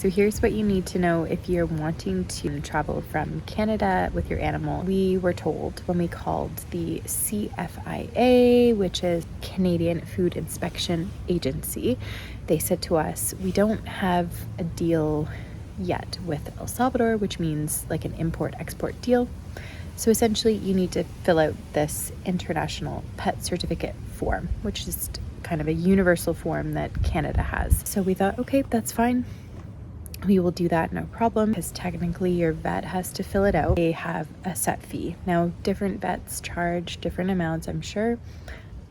So here's what you need to know if you're wanting to travel from Canada with your animal. We were told when we called the CFIA, which is Canadian Food Inspection Agency, they said to us, we don't have a deal yet with El Salvador, which means like an import-export deal. So essentially you need to fill out this international pet certificate form, which is kind of a universal form that Canada has. So we thought, okay, that's fine. We will do that, no problem, because technically your vet has to fill it out. They have a set fee. Now, different vets charge different amounts, I'm sure.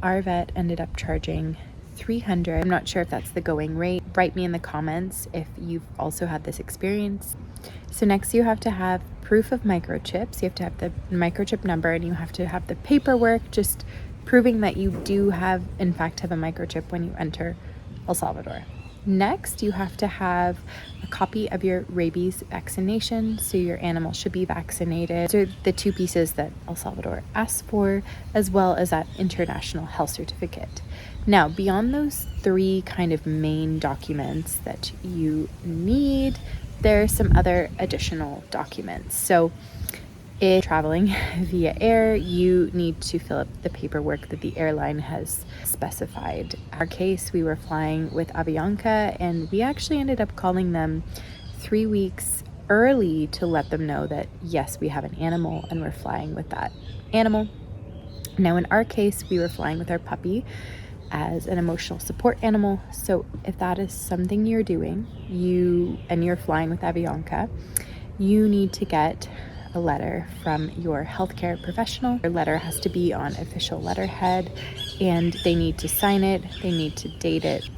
Our vet ended up charging $300. I'm not sure if that's the going rate. Write me in the comments if you've also had this experience. So next you have to have proof of microchips. You have to have the microchip number, and you have to have the paperwork just proving that you do have, in fact, have a microchip when you enter El Salvador. Next, you have to have a copy of your rabies vaccination, so your animal should be vaccinated. So the two pieces that El Salvador asks for, as well as that international health certificate. Now, beyond those three kind of main documents that you need, there are some other additional documents. So if traveling via air, you need to fill up the paperwork that the airline has specified. In our case, we were flying with Avianca, and we actually ended up calling them 3 weeks early to let them know that yes, we have an animal and we're flying with that animal. Now in our case, we were flying with our puppy as an emotional support animal. So if that is something you're doing, you're flying with Avianca, you need to get a letter from your healthcare professional. Your letter has to be on official letterhead, and they need to sign it, they need to date it.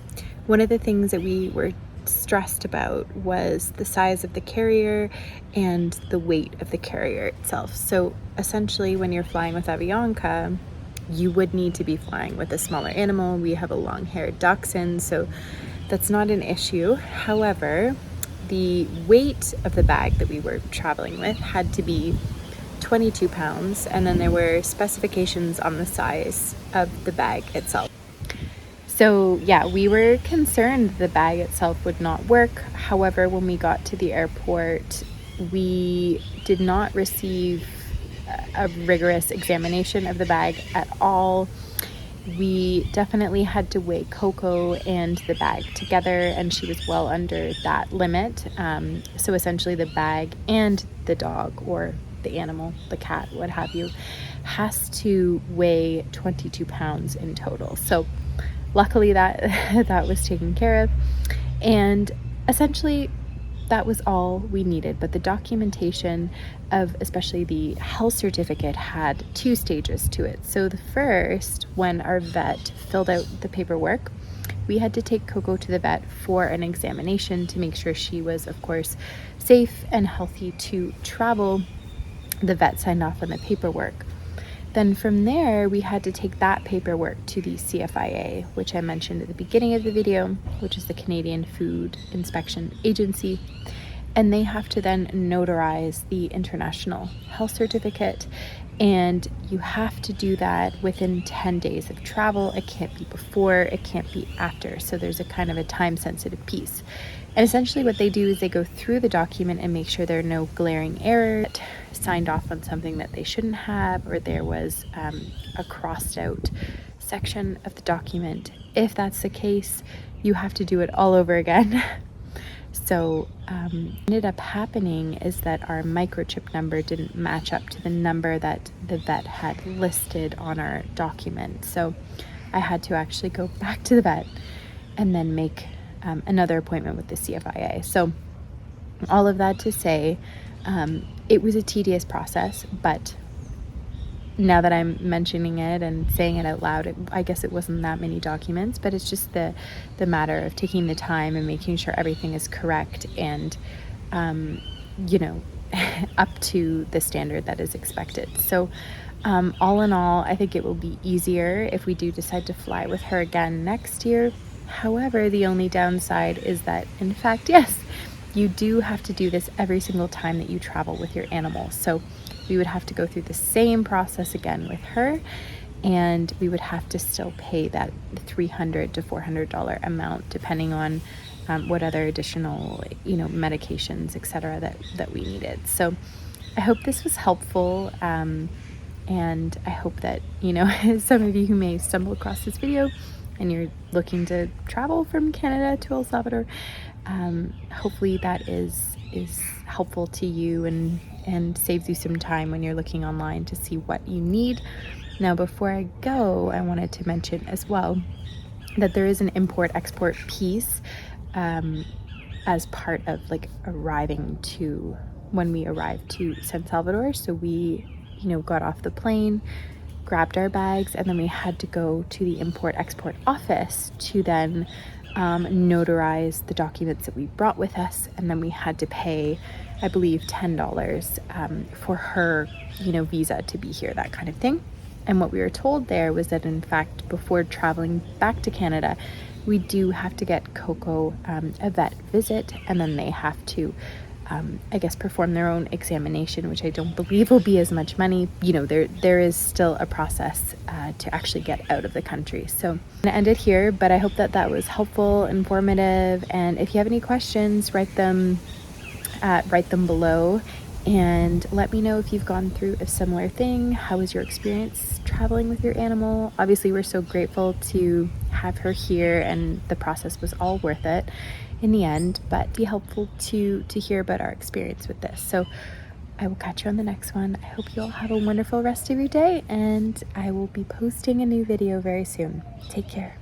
One of the things that we were stressed about was the size of the carrier and the weight of the carrier itself. So essentially, when you're flying with Avianca, you would need to be flying with a smaller animal. We have a long-haired dachshund, so that's not an issue. However, the weight of the bag that we were traveling with had to be 22 pounds, and then there were specifications on the size of the bag itself. So yeah, we were concerned the bag itself would not work. However, when we got to the airport, we did not receive a rigorous examination of the bag at all. We definitely had to weigh Coco and the bag together, and she was well under that limit. So essentially the bag and the dog, or the animal, the cat, what have you, has to weigh 22 pounds in total. So luckily that was taken care of, and essentially that was all we needed. But the documentation of especially the health certificate had 2 stages to it. So the first, when our vet filled out the paperwork, we had to take Coco to the vet for an examination to make sure she was, of course, safe and healthy to travel. The vet signed off on the paperwork. Then from there, we had to take that paperwork to the CFIA, which I mentioned at the beginning of the video, which is the Canadian Food Inspection Agency. And they have to then notarize the international health certificate. And you have to do that within 10 days of travel. It can't be before, it can't be after. So there's a kind of a time-sensitive piece. And essentially what they do is they go through the document and make sure there are no glaring errors, signed off on something that they shouldn't have, or there was a crossed out section of the document. If that's the case, you have to do it all over again. So what ended up happening is that our microchip number didn't match up to the number that the vet had listed on our document. So I had to actually go back to the vet and then make another appointment with the CFIA. So all of that to say, it was a tedious process, but now that I'm mentioning it and saying it out loud, I guess it wasn't that many documents, but it's just the matter of taking the time and making sure everything is correct and, up to the standard that is expected. So all in all, I think it will be easier if we do decide to fly with her again next year. However, the only downside is that, in fact, yes, you do have to do this every single time that you travel with your animal. So we would have to go through the same process again with her, and we would have to still pay that $300 to $400 amount, depending on what other additional, medications, etc. that we needed. So I hope this was helpful. And I hope that, some of you who may stumble across this video and you're looking to travel from Canada to El Salvador, hopefully that is helpful to you and saves you some time when you're looking online to see what you need. Now, before I go, I wanted to mention as well that there is an import-export piece as part of when we arrived to San Salvador. So we, got off the plane, grabbed our bags, and then we had to go to the import-export office to then notarize the documents that we brought with us. And then we had to pay, I believe, $10 for her, visa to be here, that kind of thing. And what we were told there was that, in fact, before traveling back to Canada, we do have to get Coco a vet visit, and then they have to, perform their own examination, which I don't believe will be as much money. There is still a process to actually get out of the country. So I'm gonna end it here, but I hope that was helpful, informative, and if you have any questions, write them below. And let me know if you've gone through a similar thing. How was your experience traveling with your animal? Obviously, we're so grateful to have her here, and the process was all worth it in the end, but it'd be helpful to hear about our experience with this. So I will catch you on the next one. I hope you all have a wonderful rest of your day, and I will be posting a new video very soon. Take care.